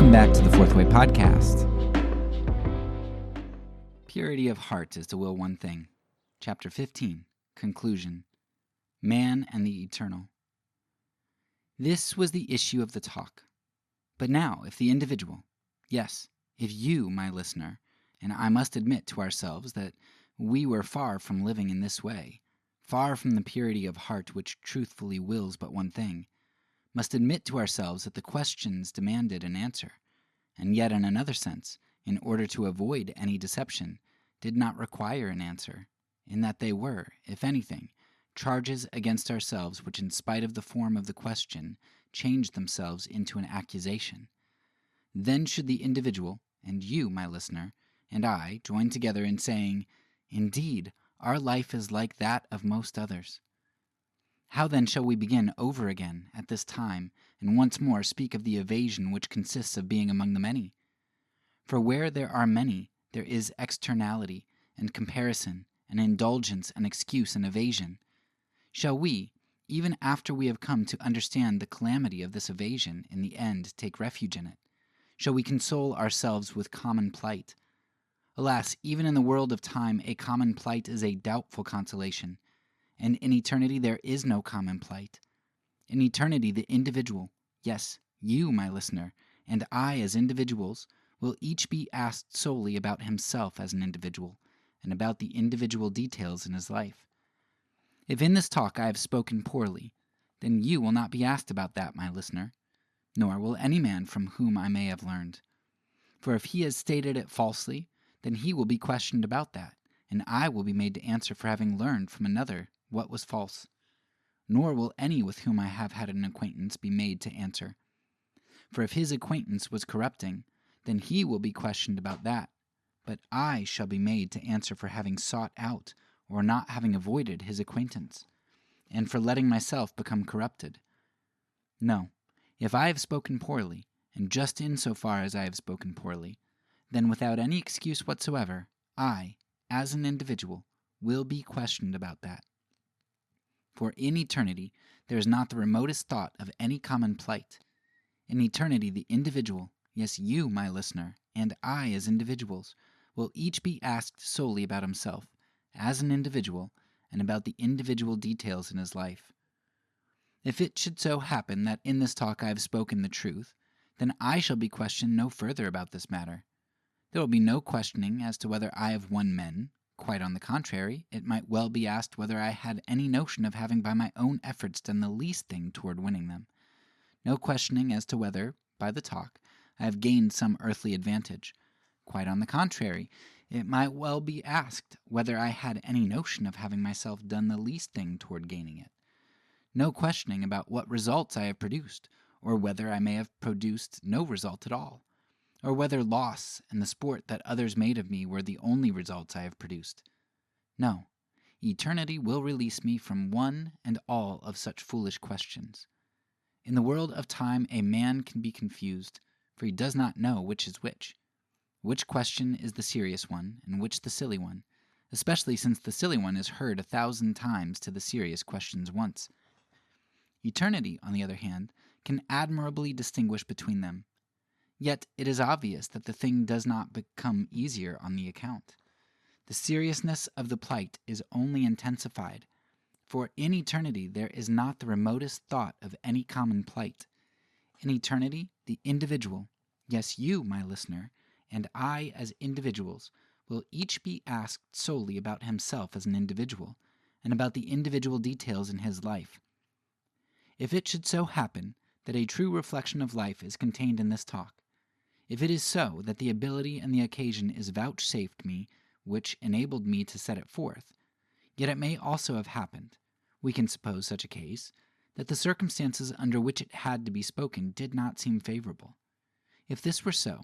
Welcome back to the Fourth Way Podcast. Purity of heart is to will one thing. Chapter 15, Conclusion. Man and the Eternal. This was the issue of the talk. But now, if the individual, yes, if you, my listener, and I must admit to ourselves that we were far from living in this way, far from the purity of heart which truthfully wills but one thing, must admit to ourselves that the questions demanded an answer, and yet in another sense, in order to avoid any deception, did not require an answer, in that they were, if anything, charges against ourselves which in spite of the form of the question changed themselves into an accusation. Then should the individual, and you, my listener, and I join together in saying, indeed, our life is like that of most others. How then shall we begin over again at this time, and once more speak of the evasion which consists of being among the many? For where there are many, there is externality, and comparison, and indulgence, and excuse, and evasion. Shall we, even after we have come to understand the calamity of this evasion, in the end take refuge in it? Shall we console ourselves with common plight? Alas, even in the world of time, a common plight is a doubtful consolation, and in eternity there is no common plight. In eternity the individual, yes, you, my listener, and I as individuals, will each be asked solely about himself as an individual, and about the individual details in his life. If in this talk I have spoken poorly, then you will not be asked about that, my listener, nor will any man from whom I may have learned. For if he has stated it falsely, then he will be questioned about that, and I will be made to answer for having learned from another what was false. Nor will any with whom I have had an acquaintance be made to answer. For if his acquaintance was corrupting, then he will be questioned about that, but I shall be made to answer for having sought out or not having avoided his acquaintance, and for letting myself become corrupted. No, if I have spoken poorly, and just in so far as I have spoken poorly, then without any excuse whatsoever, I, as an individual, will be questioned about that. For in eternity there is not the remotest thought of any common plight. In eternity the individual, yes, you, my listener, and I as individuals, will each be asked solely about himself, as an individual, and about the individual details in his life. If it should so happen that in this talk I have spoken the truth, then I shall be questioned no further about this matter. There will be no questioning as to whether I have won men. Quite on the contrary, it might well be asked whether I had any notion of having by my own efforts done the least thing toward winning them. No questioning as to whether, by the talk, I have gained some earthly advantage. Quite on the contrary, it might well be asked whether I had any notion of having myself done the least thing toward gaining it. No questioning about what results I have produced, or whether I may have produced no result at all, or whether loss and the sport that others made of me were the only results I have produced. No, eternity will release me from one and all of such foolish questions. In the world of time a man can be confused, for he does not know which is which question is the serious one, and which the silly one, especially since the silly one is heard 1,000 times to the serious questions once. Eternity, on the other hand, can admirably distinguish between them. Yet it is obvious that the thing does not become easier on the account. The seriousness of the plight is only intensified, for in eternity there is not the remotest thought of any common plight. In eternity, the individual, yes, you, my listener, and I as individuals, will each be asked solely about himself as an individual, and about the individual details in his life. If it should so happen that a true reflection of life is contained in this talk, if it is so that the ability and the occasion is vouchsafed me which enabled me to set it forth, yet it may also have happened, we can suppose such a case, that the circumstances under which it had to be spoken did not seem favorable. If this were so,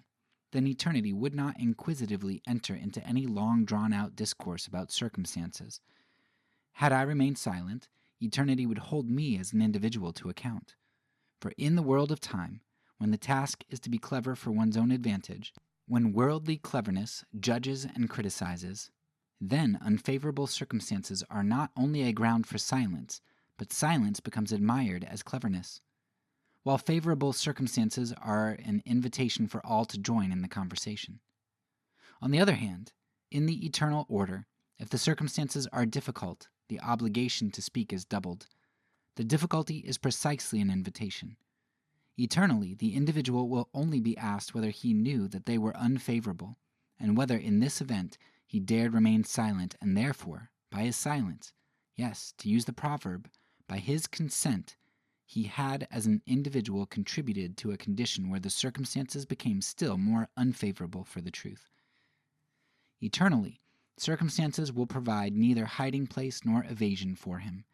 then eternity would not inquisitively enter into any long drawn-out discourse about circumstances. Had I remained silent, eternity would hold me as an individual to account. For in the world of time, when the task is to be clever for one's own advantage, when worldly cleverness judges and criticizes, then unfavorable circumstances are not only a ground for silence, but silence becomes admired as cleverness. while favorable circumstances are an invitation for all to join in the conversation. On the other hand, in the eternal order, if the circumstances are difficult, the obligation to speak is doubled. The difficulty is precisely an invitation. Eternally, the individual will only be asked whether he knew that they were unfavorable, and whether in this event he dared remain silent, and therefore, by his silence, yes, to use the proverb, by his consent, he had as an individual contributed to a condition where the circumstances became still more unfavorable for the truth. Eternally, circumstances will provide neither hiding place nor evasion for him,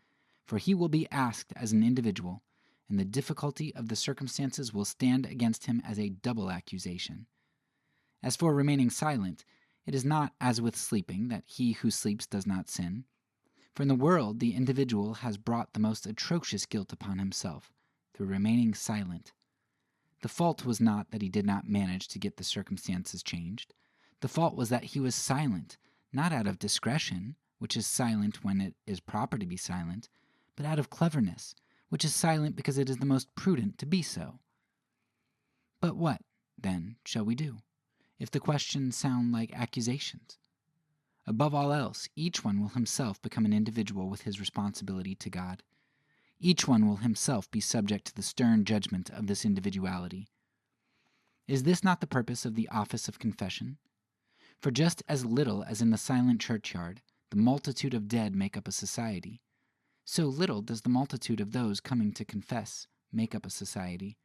for he will be asked as an individual, and the difficulty of the circumstances will stand against him as a double accusation. As for remaining silent, it is not as with sleeping that he who sleeps does not sin. For in the world the individual has brought the most atrocious guilt upon himself through remaining silent. The fault was not that he did not manage to get the circumstances changed. The fault was that he was silent, not out of discretion, which is silent when it is proper to be silent, but out of cleverness, which is silent because it is the most prudent to be so. But what, then, shall we do, if the questions sound like accusations? Above all else, each one will himself become an individual with his responsibility to God. Each one will himself be subject to the stern judgment of this individuality. Is this not the purpose of the office of confession? For just as little as in the silent churchyard, the multitude of dead make up a society, so little does the multitude of those coming to confess make up a society.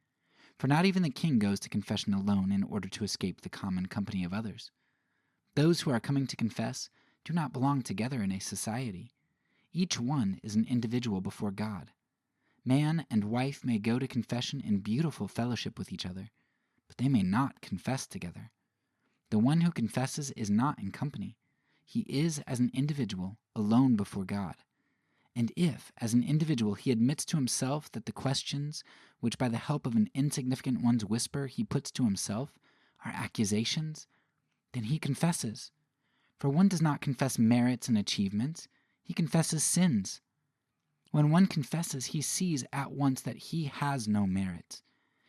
For not even the king goes to confession alone in order to escape the common company of others. Those who are coming to confess do not belong together in a society. Each one is an individual before God. Man and wife may go to confession in beautiful fellowship with each other, but they may not confess together. The one who confesses is not in company. He is, as an individual, alone before God. And if, as an individual, he admits to himself that the questions, which by the help of an insignificant one's whisper he puts to himself, are accusations, then he confesses. For one does not confess merits and achievements, he confesses sins. When one confesses, he sees at once that he has no merits.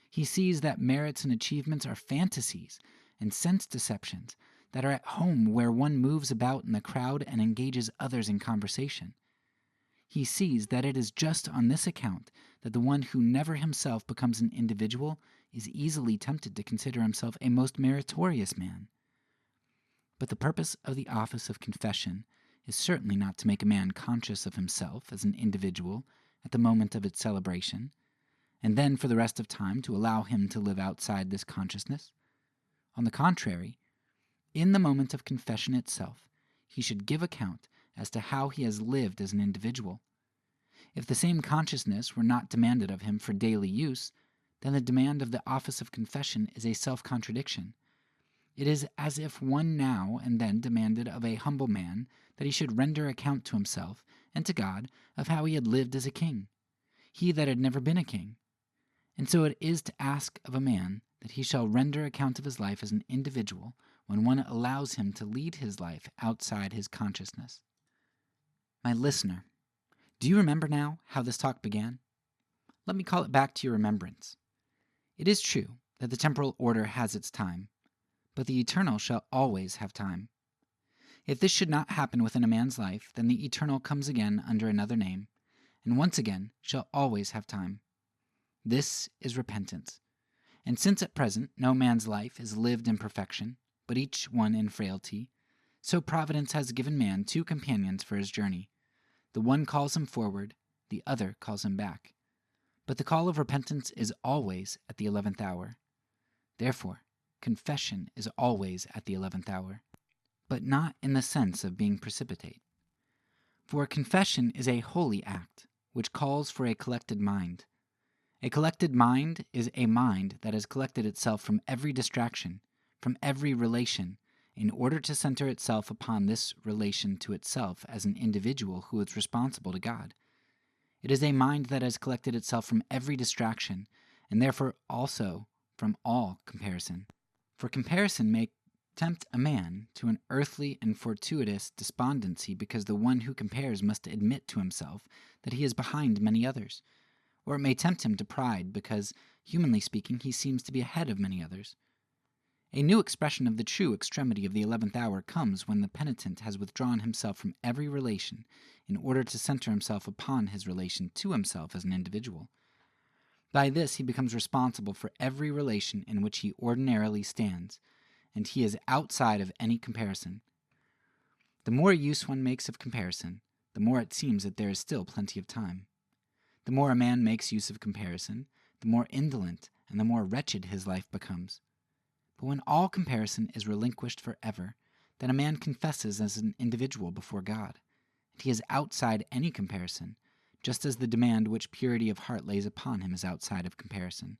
He sees that merits and achievements are fantasies and sense deceptions that are at home where one moves about in the crowd and engages others in conversation. He sees that it is just on this account that the one who never himself becomes an individual is easily tempted to consider himself a most meritorious man. But the purpose of the office of confession is certainly not to make a man conscious of himself as an individual at the moment of its celebration, and then for the rest of time to allow him to live outside this consciousness. On the contrary, in the moment of confession itself, he should give account as to how he has lived as an individual. If the same consciousness were not demanded of him for daily use, then the demand of the office of confession is a self-contradiction. It is as if one now and then demanded of a humble man that he should render account to himself and to God of how he had lived as a king, he that had never been a king. And so it is to ask of a man that he shall render account of his life as an individual when one allows him to lead his life outside his consciousness. My listener, do you remember now how this talk began? Let me call it back to your remembrance. It is true that the temporal order has its time, but the eternal shall always have time. If this should not happen within a man's life, then the eternal comes again under another name, and once again shall always have time. This is repentance. And since at present no man's life is lived in perfection, but each one in frailty, so Providence has given man two companions for his journey. The one calls him forward, the other calls him back. But the call of repentance is always at the 11th hour. Therefore, confession is always at the 11th hour, but not in the sense of being precipitate. For confession is a holy act, which calls for a collected mind. A collected mind is a mind that has collected itself from every distraction, from every relation, in order to center itself upon this relation to itself as an individual who is responsible to God. It is a mind that has collected itself from every distraction, and therefore also from all comparison. For comparison may tempt a man to an earthly and fortuitous despondency because the one who compares must admit to himself that he is behind many others, or it may tempt him to pride because, humanly speaking, he seems to be ahead of many others. A new expression of the true extremity of the 11th hour comes when the penitent has withdrawn himself from every relation in order to center himself upon his relation to himself as an individual. By this he becomes responsible for every relation in which he ordinarily stands, and he is outside of any comparison. The more use one makes of comparison, the more it seems that there is still plenty of time. The more a man makes use of comparison, the more indolent and the more wretched his life becomes. But when all comparison is relinquished forever, then a man confesses as an individual before God, and he is outside any comparison, just as the demand which purity of heart lays upon him is outside of comparison.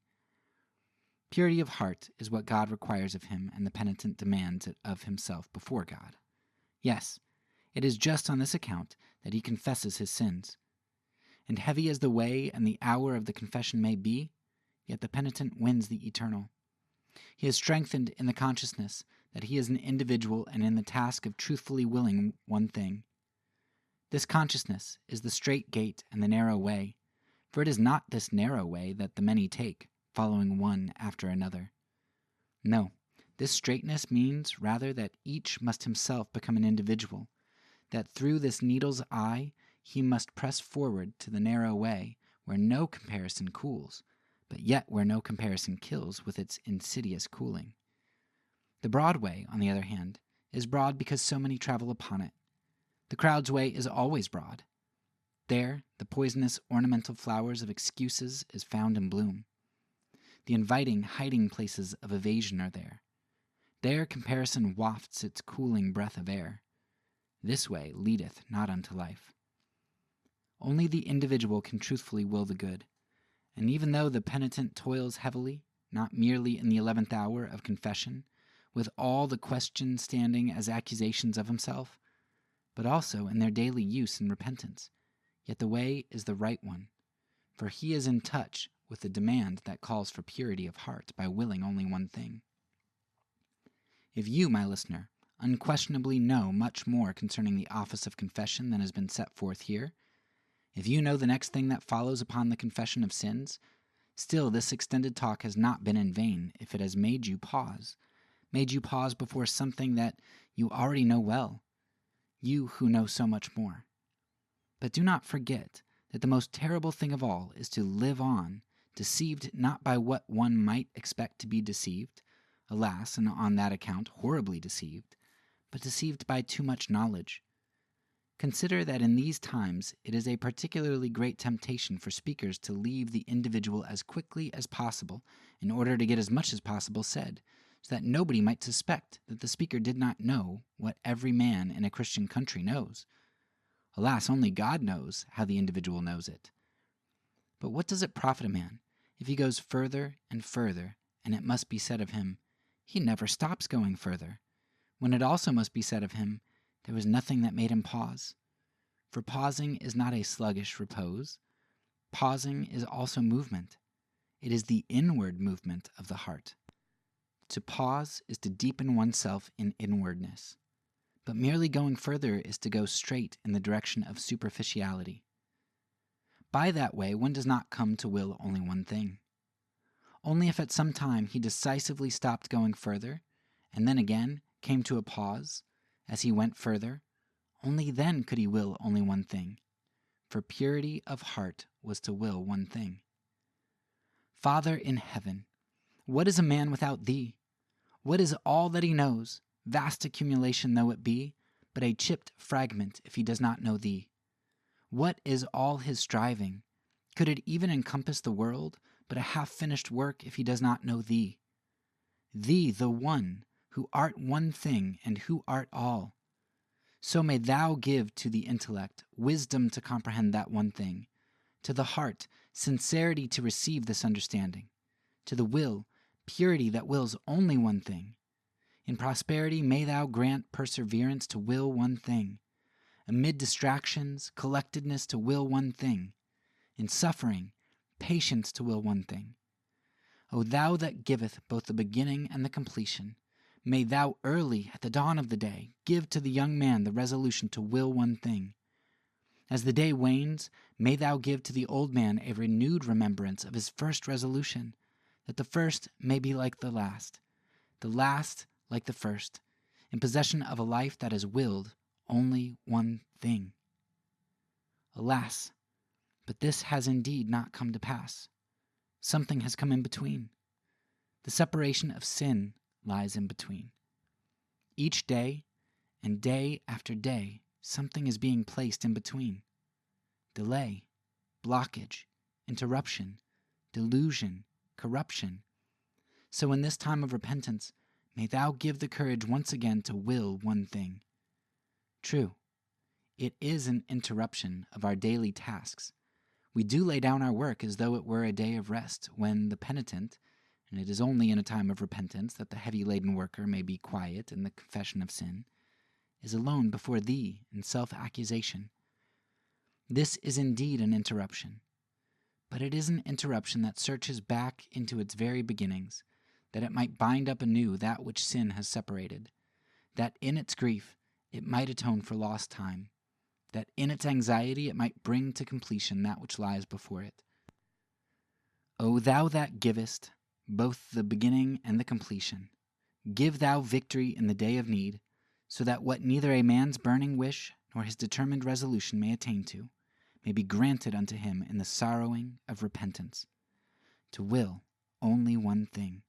Purity of heart is what God requires of him, and the penitent demands it of himself before God. Yes, it is just on this account that he confesses his sins. And heavy as the way and the hour of the confession may be, yet the penitent wins the eternal. He is strengthened in the consciousness that he is an individual and in the task of truthfully willing one thing. This consciousness is the straight gate and the narrow way, for it is not this narrow way that the many take, following one after another. No, this straightness means rather that each must himself become an individual, that through this needle's eye he must press forward to the narrow way where no comparison cools, but yet where no comparison kills with its insidious cooling. The broad way, on the other hand, is broad because so many travel upon it. The crowd's way is always broad. There, the poisonous ornamental flowers of excuses is found in bloom. The inviting hiding places of evasion are there. There comparison wafts its cooling breath of air. This way leadeth not unto life. Only the individual can truthfully will the good, and even though the penitent toils heavily, not merely in the 11th hour of confession, with all the questions standing as accusations of himself, but also in their daily use in repentance, yet the way is the right one, for he is in touch with the demand that calls for purity of heart by willing only one thing. If you, my listener, unquestionably know much more concerning the office of confession than has been set forth here, if you know the next thing that follows upon the confession of sins, still this extended talk has not been in vain if it has made you pause before something that you already know well, you who know so much more. But do not forget that the most terrible thing of all is to live on, deceived not by what one might expect to be deceived, alas, and on that account horribly deceived, but deceived by too much knowledge. Consider that in these times it is a particularly great temptation for speakers to leave the individual as quickly as possible in order to get as much as possible said, so that nobody might suspect that the speaker did not know what every man in a Christian country knows. Alas, only God knows how the individual knows it. But what does it profit a man if he goes further and further, and it must be said of him, he never stops going further, when it also must be said of him, there was nothing that made him pause? For pausing is not a sluggish repose. Pausing is also movement. It is the inward movement of the heart. To pause is to deepen oneself in inwardness. But merely going further is to go straight in the direction of superficiality. By that way, one does not come to will only one thing. Only if at some time he decisively stopped going further, and then again came to a pause, as he went further, only then could he will only one thing, for purity of heart was to will one thing. Father in heaven, what is a man without thee? What is all that he knows, vast accumulation though it be, but a chipped fragment if he does not know thee? What is all his striving? Could it even encompass the world, but a half-finished work if he does not know thee? Thee, the one, who art one thing and who art all. So may thou give to the intellect wisdom to comprehend that one thing, to the heart sincerity to receive this understanding, to the will purity that wills only one thing. In prosperity may thou grant perseverance to will one thing, amid distractions collectedness to will one thing, in suffering patience to will one thing. O thou that giveth both the beginning and the completion, may thou early at the dawn of the day give to the young man the resolution to will one thing. As the day wanes, may thou give to the old man a renewed remembrance of his first resolution, that the first may be like the last like the first, in possession of a life that has willed only one thing. Alas, but this has indeed not come to pass. Something has come in between. The separation of sin lies in between. Each day, and day after day, something is being placed in between. Delay, blockage, interruption, delusion, corruption. So in this time of repentance, may thou give the courage once again to will one thing. True, it is an interruption of our daily tasks. We do lay down our work as though it were a day of rest, when the penitent, and it is only in a time of repentance that the heavy-laden worker may be quiet in the confession of sin, is alone before thee in self-accusation. This is indeed an interruption, but it is an interruption that searches back into its very beginnings, that it might bind up anew that which sin has separated, that in its grief it might atone for lost time, that in its anxiety it might bring to completion that which lies before it. O thou that givest both the beginning and the completion, give thou victory in the day of need, so that what neither a man's burning wish nor his determined resolution may attain to, may be granted unto him in the sorrowing of repentance, to will only one thing.